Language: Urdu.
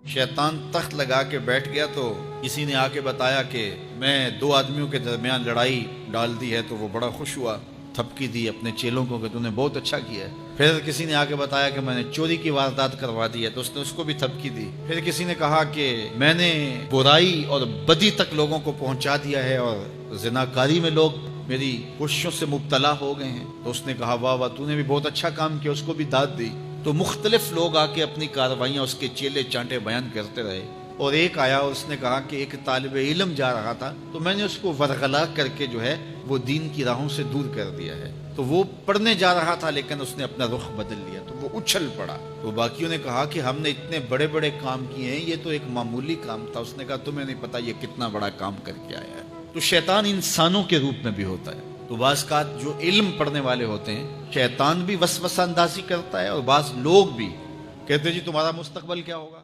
شیطان تخت لگا کے بیٹھ گیا تو کسی نے آ کے بتایا کہ میں دو آدمیوں کے درمیان لڑائی ڈال دی ہے، تو وہ بڑا خوش ہوا، تھپکی دی اپنے چیلوں کو کہ تم نے بہت اچھا کیا ہے۔ پھر کسی نے آ کے بتایا کہ میں نے چوری کی واردات کروا دی ہے، تو اس نے اس کو بھی تھپکی دی۔ پھر کسی نے کہا کہ میں نے برائی اور بدی تک لوگوں کو پہنچا دیا ہے اور زناکاری میں لوگ میری کوششوں سے مبتلا ہو گئے ہیں، تو اس نے کہا واہ واہ تو نے بھی بہت اچھا کام کیا، اس کو بھی داد دی۔ تو مختلف لوگ آ کے اپنی کارروائیاں اس کے چیلے چانٹے بیان کرتے رہے، اور ایک آیا اور اس نے کہا کہ ایک طالب علم جا رہا تھا تو میں نے اس کو ورغلا کر کے جو ہے وہ دین کی راہوں سے دور کر دیا ہے۔ تو وہ پڑھنے جا رہا تھا لیکن اس نے اپنا رخ بدل لیا تو وہ اچھل پڑا۔ تو باقیوں نے کہا کہ ہم نے اتنے بڑے بڑے کام کیے ہیں، یہ تو ایک معمولی کام تھا۔ اس نے کہا تمہیں نہیں پتا یہ کتنا بڑا کام کر کے آیا ہے۔ تو شیطان انسانوں کے روپ میں بھی ہوتا ہے۔ تو بعض کا جو علم پڑھنے والے ہوتے ہیں شیطان بھی وسوسہ اندازی کرتا ہے، اور بعض لوگ بھی کہتے ہیں جی تمہارا مستقبل کیا ہوگا۔